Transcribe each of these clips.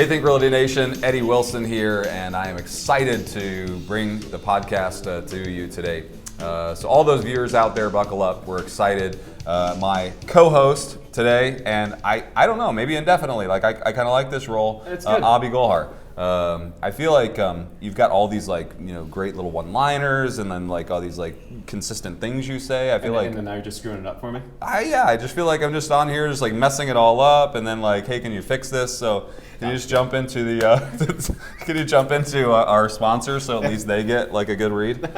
Hey, Think Realty Nation, Eddie Wilson here, and I am excited to bring the podcast to you today. So all those viewers out there, buckle up. We're excited. My co-host today, and I don't know, maybe indefinitely. Like I kind of like this role. It's good. Abhi Golhar. I feel like you've got all these great little one-liners, and then all these consistent things you say. I feel and now you're just screwing it up for me. I just feel like I'm just on here, just messing it all up, and then hey, can you fix this? So can you just jump into the can you jump into our sponsors so at least they get a good read?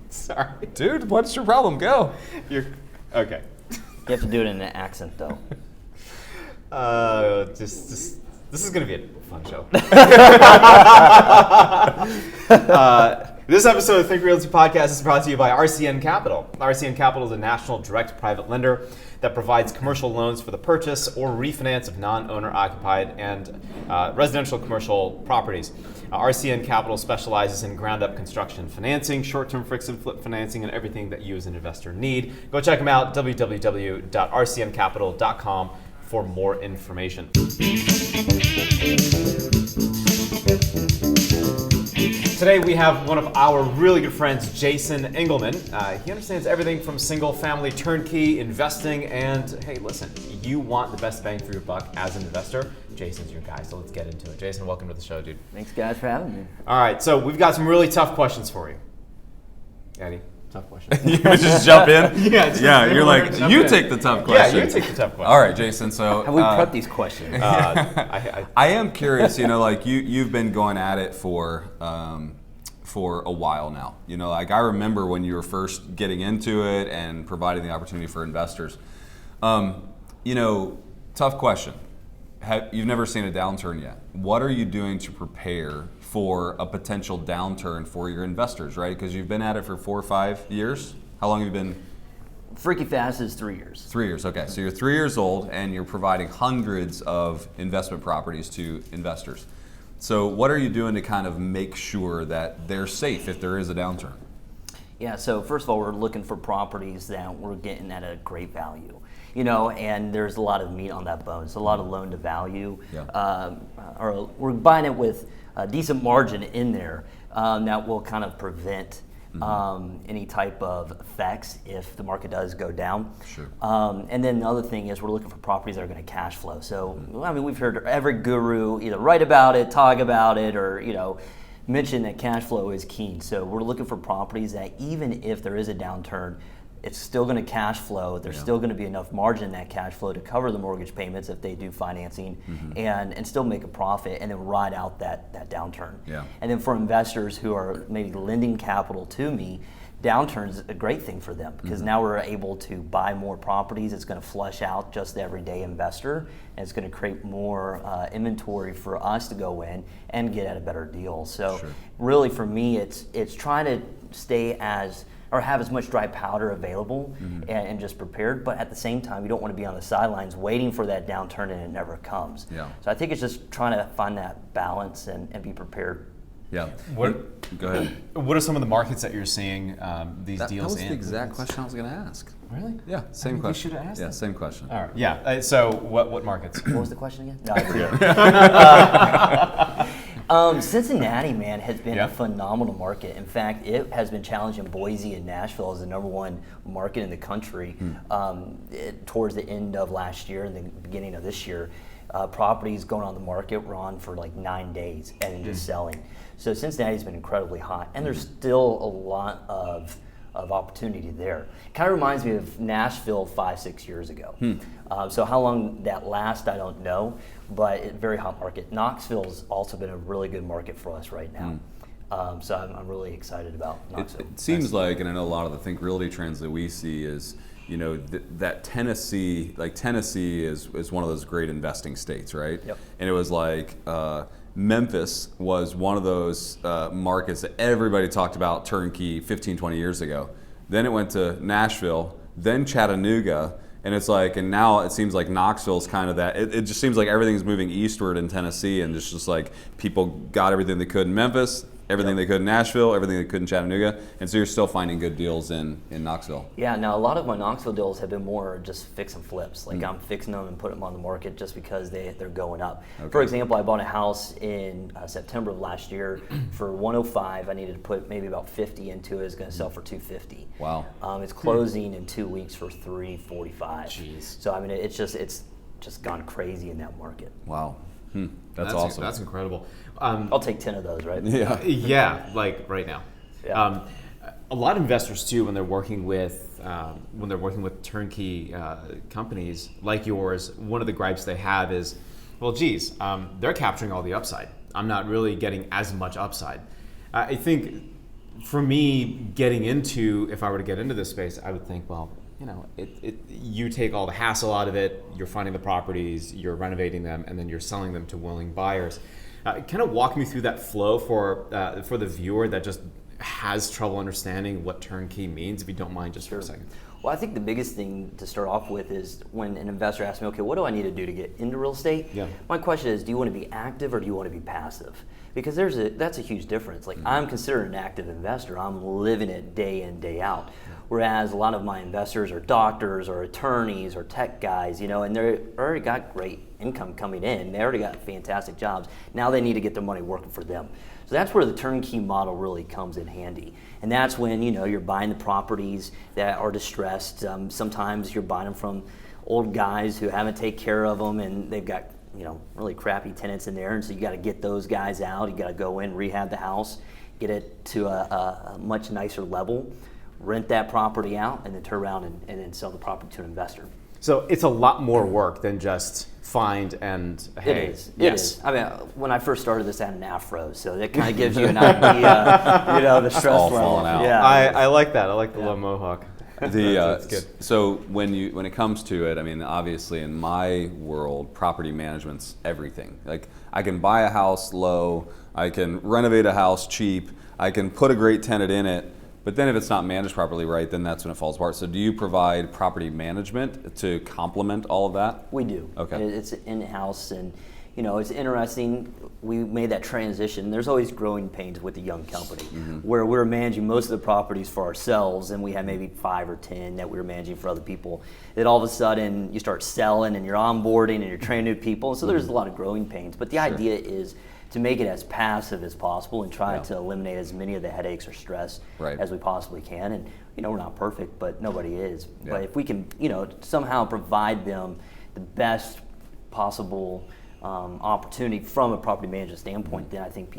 Sorry, dude. What's your problem? Go. You're okay. You have to do it in an accent, though. This is going to be a fun show. This episode of Think Realty Podcast is brought to you by RCN Capital. RCN Capital is a national direct private lender that provides commercial loans for the purchase or refinance of non-owner occupied and residential commercial properties. RCN Capital specializes in ground-up construction financing, short-term fix and flip financing, and everything that you as an investor need. Go check them out, www.rcncapital.com for more information. Today we have one of our really good friends, Jason Engelman. He understands everything from single-family turnkey investing, and hey, listen, you want the best bang for your buck as an investor. Jason's your guy, so let's get into it. Jason, welcome to the show, dude. Thanks, guys, for having me. All right, so we've got some really tough questions for you. Eddie, tough questions. You would just jump in? Yeah, you're you take the tough questions. Yeah, you take the tough questions. All right, Jason, so... Have we prepped these questions? I am curious, you've been going at it for a while now. I remember when you were first getting into it and providing the opportunity for investors. Tough question. You've never seen a downturn yet. What are you doing to prepare for a potential downturn for your investors, right? Because you've been at it for 4 or 5 years. How long have you been? Freaky fast is 3 years. 3 years, okay. So you're 3 years old and you're providing hundreds of investment properties to investors. So what are you doing to kind of make sure that they're safe if there is a downturn? Yeah, so first of all, we're looking for properties that we're getting at a great value. And there's a lot of meat on that bone. So a lot of loan to value. Yeah. Or we're buying it with a decent margin in there that will kind of prevent any type of effects if the market does go down. Sure. And then the other thing is we're looking for properties that are going to cash flow. So, we've heard every guru either write about it, talk about it, or, mention that cash flow is key. So we're looking for properties that even if there is a downturn, it's still going to cash flow. There's still going to be enough margin in that cash flow to cover the mortgage payments if they do financing and still make a profit and then ride out that downturn. Yeah. And then for investors who are maybe lending capital to me, downturn's a great thing for them because now we're able to buy more properties. It's going to flush out just the everyday investor, and it's going to create more inventory for us to go in and get at a better deal. So really for me, it's trying to stay or have as much dry powder available and just prepared, but at the same time, you don't want to be on the sidelines waiting for that downturn and it never comes. Yeah. So I think it's just trying to find that balance and be prepared. Yeah. Go ahead. What are some of the markets that you're seeing these deals in? That was the exact question I was going to ask. Really? Yeah, same question. You should have asked Yeah, that. same question. All right. Yeah. So what markets? What was the question again? No, I forget. Cincinnati, man, has been a phenomenal market. In fact, it has been challenging Boise and Nashville as the #1 market in the country towards the end of last year and the beginning of this year. Properties going on the market were on for 9 days and then just selling. So Cincinnati's been incredibly hot, and there's still a lot of opportunity there. Kind of reminds me of Nashville 5-6 years ago. So how long that lasts, I don't know, but it's a very hot market. Knoxville's also been a really good market for us right now. So I'm really excited about Knoxville. It seems like, and I know a lot of the Think Realty trends that we see is, that Tennessee, Tennessee is one of those great investing states, right? Yep. And it was Memphis was one of those markets that everybody talked about turnkey 15, 20 years ago. Then it went to Nashville, then Chattanooga, and and now it seems like Knoxville's kind of that. It just seems like everything's moving eastward in Tennessee, and just people got everything they could in Memphis. everything they could in Nashville, everything they could in Chattanooga, and so you're still finding good deals in Knoxville. Yeah, now a lot of my Knoxville deals have been more just fix and flips. Like I'm fixing them and putting them on the market just because they're going up. Okay. For example, I bought a house in September of last year for 105. I needed to put maybe about 50 into it. It's going to sell for 250. Wow. It's closing in 2 weeks for 345. Jeez. So I mean, it's just gone crazy in that market. Wow. That's awesome. That's incredible. I'll take 10 of those, right? Yeah. Yeah, like right now. Yeah. A lot of investors too, when they're working with turnkey companies like yours, one of the gripes they have is, well, geez, they're capturing all the upside. I'm not really getting as much upside. I think for me, if I were to get into this space, I would think, well, you take all the hassle out of it, you're finding the properties, you're renovating them, and then you're selling them to willing buyers. Kind of walk me through that flow for the viewer that just has trouble understanding what turnkey means, if you don't mind just for a second. Well, I think the biggest thing to start off with is when an investor asks me, okay, what do I need to do to get into real estate? Yeah. My question is, do you want to be active or do you want to be passive? Because that's a huge difference. Like I'm considered an active investor. I'm living it day in, day out. Whereas a lot of my investors are doctors or attorneys or tech guys, and they're already got great income coming in. They already got fantastic jobs. Now they need to get their money working for them. So that's where the turnkey model really comes in handy. And that's when, you're buying the properties that are distressed. Sometimes you're buying them from old guys who haven't taken care of them and they've got, really crappy tenants in there. And so you got to get those guys out. You got to go in, rehab the house, get it to a much nicer level, rent that property out, and then turn around and then sell the property to an investor. So it's a lot more work than just find and hey. It is. It is. I mean, when I first started this, I had an afro, so that kind of gives you an idea, the stress all level. Falling out. Yeah, I like that. I like the low mohawk. That's good. So when it comes to it, I mean, obviously in my world, property management's everything. Like I can buy a house low, I can renovate a house cheap, I can put a great tenant in it. But then if it's not managed properly, right, then that's when it falls apart. So do you provide property management to complement all of that? We do. Okay. It's in-house, and it's interesting. We made that transition. There's always growing pains with the young company, where we're managing most of the properties for ourselves, and we had maybe 5 or 10 that we were managing for other people. Then all of a sudden, you start selling, and you're onboarding, and you're training new people. So there's a lot of growing pains. But the idea is to make it as passive as possible and try to eliminate as many of the headaches or stress as we possibly can. And we're not perfect, but nobody is. Yeah. But if we can, somehow provide them the best possible opportunity from a property management standpoint, then I think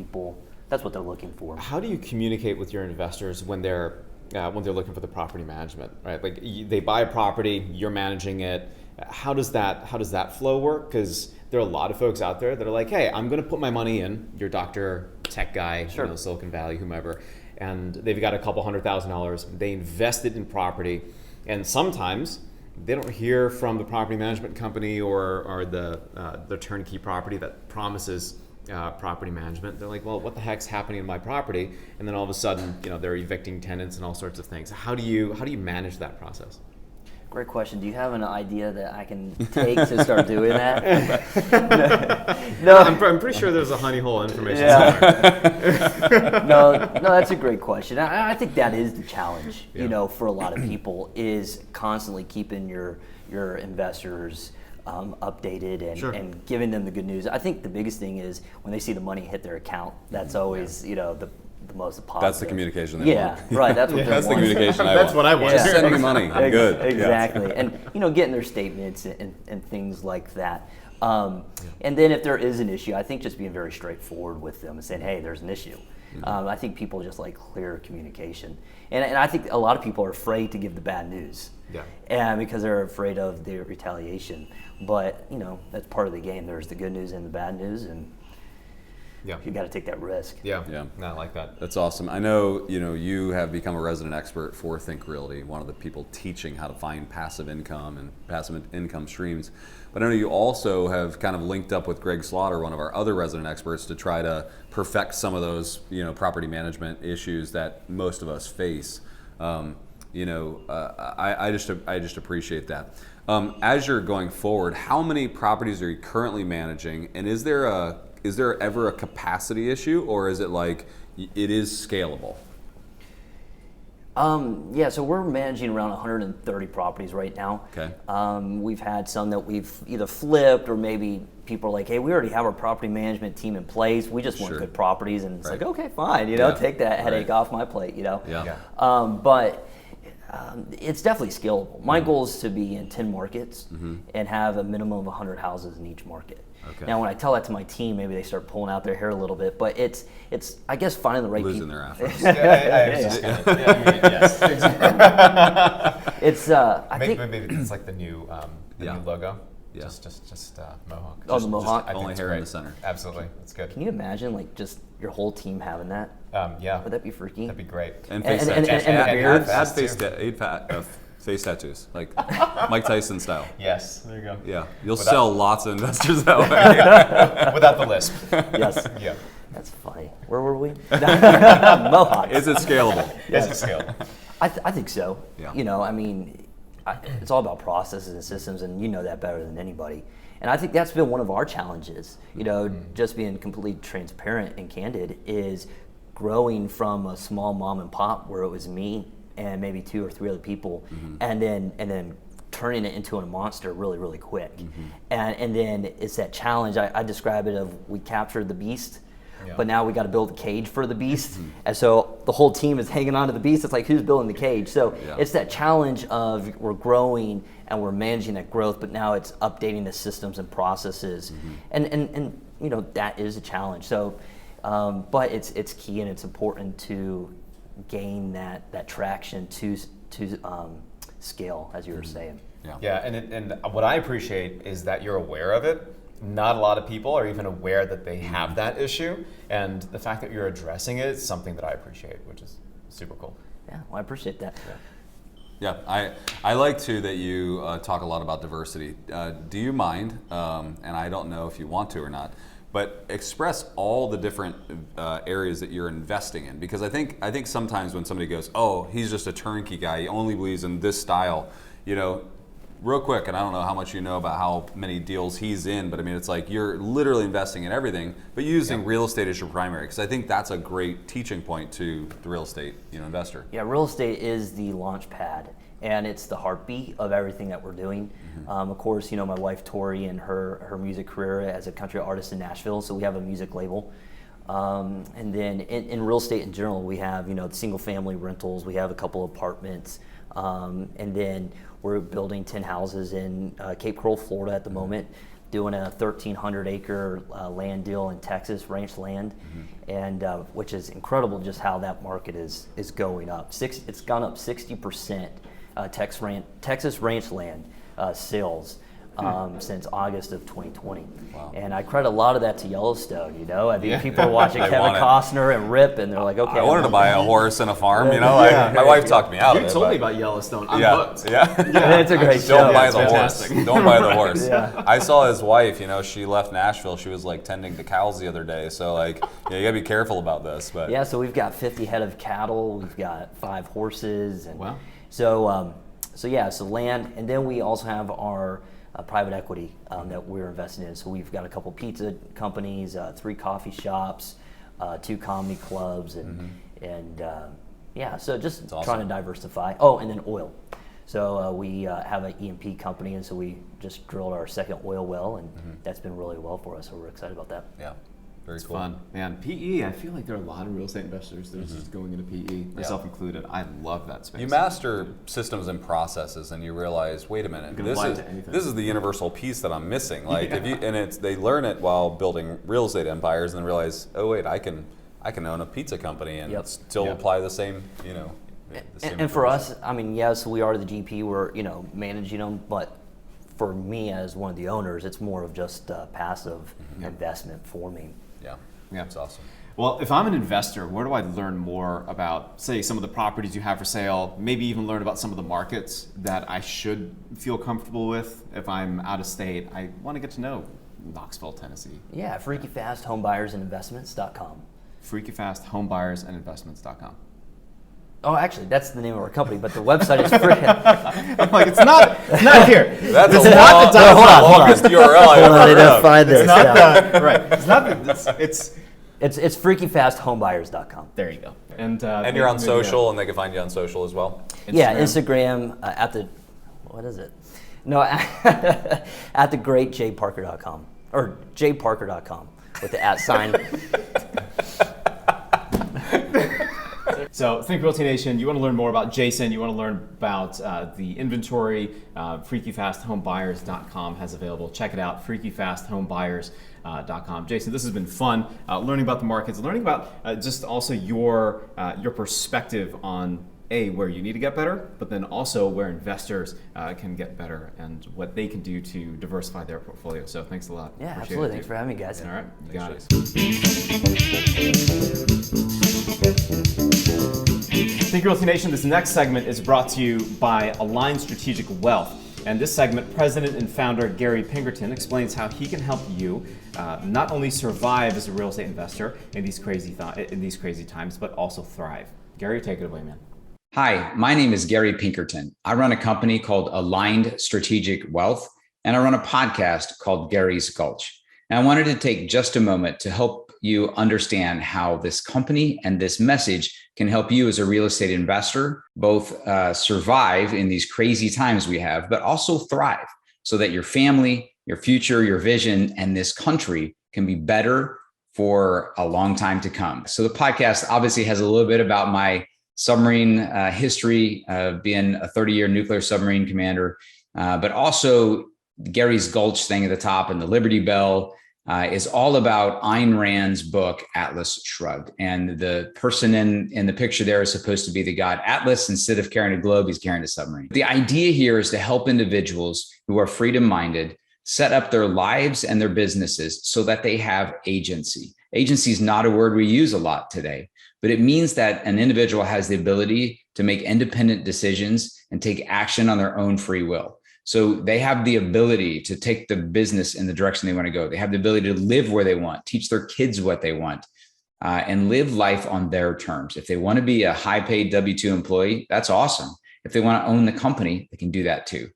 that's what they're looking for. How do you communicate with your investors when they're looking for the property management, right? Like they buy a property, you're managing it. How does that flow work? Because there are a lot of folks out there that are like, hey, I'm going to put my money in, your doctor, tech guy, Silicon Valley, whomever, and they've got a couple $100,000. They invest it in property, and sometimes they don't hear from the property management company or the turnkey property that promises property management. They're like, well, what the heck's happening in my property? And then all of a sudden, they're evicting tenants and all sorts of things. How do you manage that process? Great question. Do you have an idea that I can take to start doing that? No, I'm pretty sure there's a honey hole information somewhere. No, that's a great question. I think that is the challenge, for a lot of people, is constantly keeping your investors updated and giving them the good news. I think the biggest thing is when they see the money hit their account, that's always, the most positive. That's the communication they want. Right. That's what that's the communication I want. That's what I want. Just send me money. I'm good. Exactly. And getting their statements and things like that. And then if there is an issue, I think just being very straightforward with them and saying, hey, there's an issue. I think people just like clear communication. And I think a lot of people are afraid to give the bad news. Yeah. And because they're afraid of the retaliation. But, that's part of the game. There's the good news and the bad news, and you got to take that risk. Yeah. I like that. That's awesome. I know, you have become a resident expert for Think Realty, one of the people teaching how to find passive income and passive income streams. But I know you also have kind of linked up with Greg Slaughter, one of our other resident experts, to try to perfect some of those, property management issues that most of us face. I just appreciate that. As you're going forward, how many properties are you currently managing, and is there ever a capacity issue, or is it like it is scalable. Yeah, so we're managing around 130 properties right now. Okay. We've had some that we've either flipped or maybe people are like, hey, we already have our property management team in place. We just want Sure. good properties. And it's Right. like, okay, fine, take that headache off my plate, Yeah. But it's definitely scalable. My goal is to be in 10 markets and have a minimum of 100 houses in each market. Okay. Now, when I tell that to my team, maybe they start pulling out their hair a little bit, but it's I guess finding the right Losing people. their affairs. Yes. Exactly. It's I think Maybe it's like the new new logo. Yeah. Just mohawk. Oh, the mohawk? I think Only it's hair in great. the center. Absolutely, that's good. Can you imagine like just your whole team having that? Yeah, Would that be freaky? that'd be great. And And- face and- tattoos. and the beards? Add face tattoos, like Mike Tyson style. Yes, there you go. Yeah, you'll Without- sell lots of investors that way. Without the lisp. Yes. Yeah. That's funny. Where were we? Mohawks. Is it scalable? Yes, it's scale. I think so. Yeah. It's all about processes and systems, and you know that better than anybody. And I think that's been one of our challenges, just being completely transparent and candid, is growing from a small mom and pop where it was me and maybe 2 or 3 other people, and then turning it into a monster really, really quick. And then it's that challenge. I describe it of we captured the beast, but now we got to build a cage for the beast. And so the whole team is hanging on to the beast. It's like, who's building the cage? So it's that challenge of we're growing and we're managing that growth, but now it's updating the systems and processes. And that is a challenge. So, but it's key and it's important to gain that traction to scale, as you were saying. Yeah, and what I appreciate is that you're aware of it. Not a lot of people are even aware that they have that issue, and the fact that you're addressing it is something that I appreciate, which is super cool. Yeah, well, I appreciate that. Yeah, I like too that you talk a lot about diversity. Do you mind, and I don't know if you want to or not, but express all the different areas that you're investing in? Because I think sometimes when somebody goes, oh, he's just a turnkey guy, he only believes in this style, real quick, and I don't know how much you know about how many deals he's in, but I mean, it's like you're literally investing in everything, but using real estate as your primary, because I think that's a great teaching point to the real estate investor. Yeah, real estate is the launch pad, and it's the heartbeat of everything that we're doing. Of course, my wife Tori and her music career as a country artist in Nashville, so we have a music label. And then in real estate in general, we have single family rentals, we have a couple apartments, and then we're building 10 houses in Cape Coral, Florida at the moment, doing a 1,300 acre land deal in Texas, ranch land, and which is incredible just how that market is going up. It's gone up 60%, Texas ranch land sales since August of 2020. Wow. And I credit a lot of that to Yellowstone, I think people are watching Kevin Costner and Rip, and they're like, okay. I wanted to buy a horse and a farm, my wife talked me out of it. You told me about Yellowstone. I'm hooked. Yeah. It's a great show. Don't buy the horse. Don't buy the horse. Yeah. I saw his wife, she left Nashville. She was like tending the cows the other day. So you gotta be careful about this. But yeah, so we've got 50 head of cattle. We've got 5 horses. And wow. So land, and then we also have our private equity that we're investing in. So we've got a couple pizza companies, 3 coffee shops, 2 comedy clubs, and so just trying to diversify. Oh, and then oil. So we have an E&P company, and so we just drilled our second oil well, and that's been really well for us. So we're excited about that. yeah, very It's cool. fun. Man, PE, I feel like there are a lot of real estate investors that are just going into PE, myself included. I love that space. You master systems and processes, and you realize, wait a minute, can this apply it is to anything. this is the universal piece that I'm missing. They learn it while building real estate empires, and then realize, oh wait, I can own a pizza company and still apply the same, And for us, I mean, yes, we are the GP. We're managing them, but for me as one of the owners, it's more of just passive investment for me. Yeah, it's awesome. Well, if I'm an investor, where do I learn more about, say, some of the properties you have for sale, maybe even learn about some of the markets that I should feel comfortable with if I'm out of state? I want to get to know Knoxville, Tennessee. Yeah, freakyfasthomebuyersandinvestments.com. freakyfasthomebuyersandinvestments.com. Oh, actually, that's the name of our company, but the website is free. I'm like, it's not here. That's It's the not the longest URL I've ever heard of. Find this. It's not the, right. It's not the, it's It's freakyfasthomebuyers.com. There you go. And you're on social, and they can find you on social as well? Yeah, Instagram at the, what is it? No, at thegreatjparker.com or jparker.com with the @ sign. So, Think Realty Nation, you want to learn more about Jason, you want to learn about the inventory, freakyfasthomebuyers.com has available. Check it out, freakyfasthomebuyers.com. Jason, this has been fun, learning about the markets, learning about just also your perspective on where you need to get better, but then also where investors can get better and what they can do to diversify their portfolio. So thanks a lot. Yeah, absolutely. Thanks for having me, guys. All right, you got it. Think Realty Nation, this next segment is brought to you by Aligned Strategic Wealth. And this segment, President and founder Gary Pinkerton explains how he can help you not only survive as a real estate investor in these crazy times, but also thrive. Gary, take it away, man. Hi, my name is Gary Pinkerton. I run a company called Aligned Strategic Wealth, and I run a podcast called Gary's Gulch. And I wanted to take just a moment to help you understand how this company and this message can help you as a real estate investor, both survive in these crazy times we have, but also thrive so that your family, your future, your vision, and this country can be better for a long time to come. So the podcast obviously has a little bit about my submarine history, being a 30-year nuclear submarine commander, but also Gary's Gulch thing at the top and the Liberty Bell is all about Ayn Rand's book, Atlas Shrugged. And the person in the picture there is supposed to be the god Atlas. Instead of carrying a globe, he's carrying a submarine. The idea here is to help individuals who are freedom-minded set up their lives and their businesses so that they have agency. Agency is not a word we use a lot today, but it means that an individual has the ability to make independent decisions and take action on their own free will. So they have the ability to take the business in the direction they want to go. They have the ability to live where they want, teach their kids what they want, and live life on their terms. If they want to be a high-paid W-2 employee, that's awesome. If they want to own the company, they can do that too.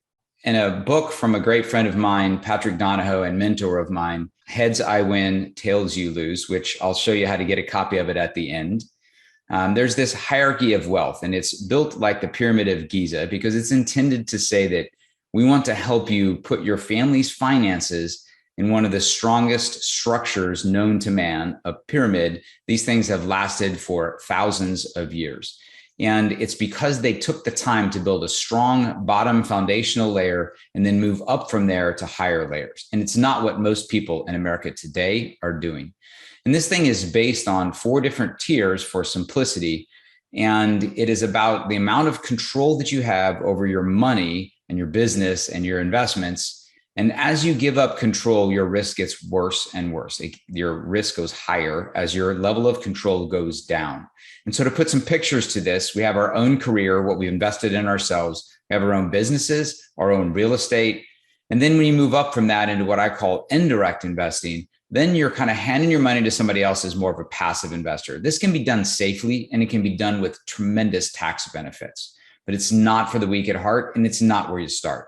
In a book from a great friend of mine, Patrick Donahoe, and mentor of mine, Heads I Win, Tails You Lose, which I'll show you how to get a copy of it at the end. There's this hierarchy of wealth, and it's built like the Pyramid of Giza because it's intended to say that we want to help you put your family's finances in one of the strongest structures known to man, a pyramid. These things have lasted for thousands of years. And it's because they took the time to build a strong bottom foundational layer and then move up from there to higher layers. And it's not what most people in America today are doing. And this thing is based on 4 different tiers for simplicity. And it is about the amount of control that you have over your money and your business and your investments. And as you give up control, your risk gets worse and worse. Your risk goes higher as your level of control goes down. And so to put some pictures to this, we have our own career, what we've invested in ourselves. We have our own businesses, our own real estate. And then when you move up from that into what I call indirect investing, then you're kind of handing your money to somebody else as more of a passive investor. This can be done safely and it can be done with tremendous tax benefits, but it's not for the weak at heart and it's not where you start.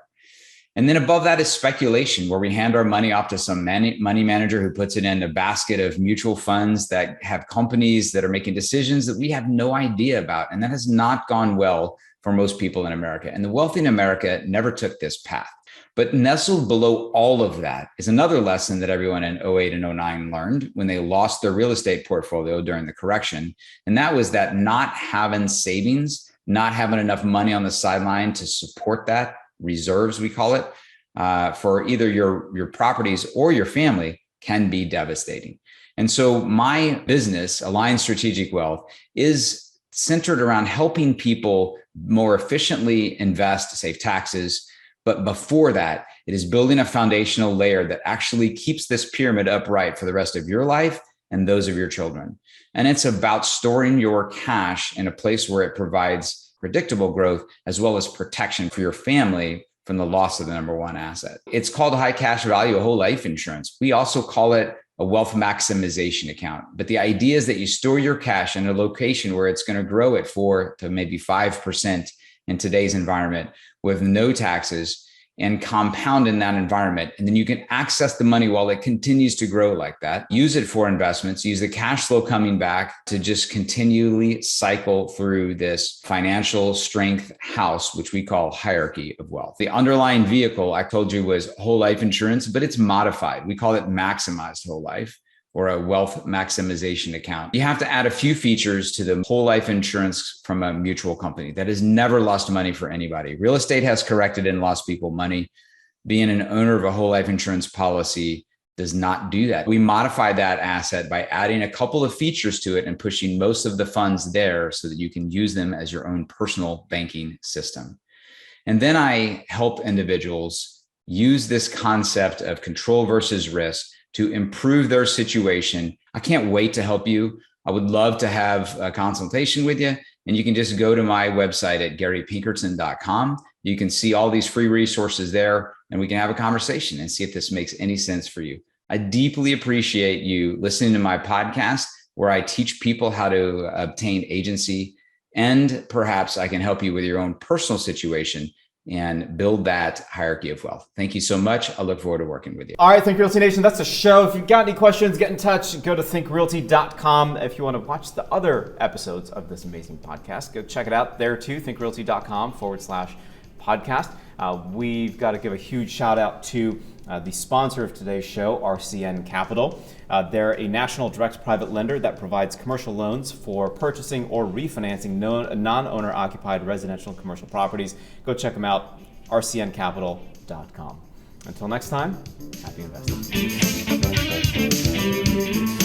And then above that is speculation, where we hand our money off to some money manager who puts it in a basket of mutual funds that have companies that are making decisions that we have no idea about. And that has not gone well for most people in America. And the wealthy in America never took this path. But nestled below all of that is another lesson that everyone in 08 and 09 learned when they lost their real estate portfolio during the correction. And that was that not having savings, not having enough money on the sideline to support that, reserves, we call it, for either your properties or your family can be devastating. And so my business, Aligned Strategic Wealth, is centered around helping people more efficiently invest to save taxes. But before that, it is building a foundational layer that actually keeps this pyramid upright for the rest of your life and those of your children. And it's about storing your cash in a place where it provides predictable growth, as well as protection for your family from the loss of the number one asset. It's called high cash value, a whole life insurance. We also call it a wealth maximization account. But the idea is that you store your cash in a location where it's going to grow at 4 to maybe 5% in today's environment with no taxes. and compound in that environment. And then you can access the money while it continues to grow like that. Use it for investments, use the cash flow coming back to just continually cycle through this financial strength house, which we call hierarchy of wealth. The underlying vehicle I told you was whole life insurance, but it's modified. We call it maximized whole life, or a wealth maximization account. You have to add a few features to the whole life insurance from a mutual company that has never lost money for anybody. Real estate has corrected and lost people money. Being an owner of a whole life insurance policy does not do that. We modify that asset by adding a couple of features to it and pushing most of the funds there so that you can use them as your own personal banking system. And then I help individuals use this concept of control versus risk to improve their situation. I can't wait to help you. I would love to have a consultation with you. And you can just go to my website at garypinkerton.com. You can see all these free resources there, and we can have a conversation and see if this makes any sense for you. I deeply appreciate you listening to my podcast, where I teach people how to obtain agency, and perhaps I can help you with your own personal situation and build that hierarchy of wealth. Thank you so much. I look forward to working with you. All right, Think Realty Nation, that's the show. If you've got any questions, get in touch. Go to thinkrealty.com. If you want to watch the other episodes of this amazing podcast, go check it out there too, thinkrealty.com/podcast. We've got to give a huge shout out to the sponsor of today's show, RCN Capital. They're a national direct private lender that provides commercial loans for purchasing or refinancing non-owner occupied residential and commercial properties. Go check them out, rcncapital.com. Until next time, happy investing.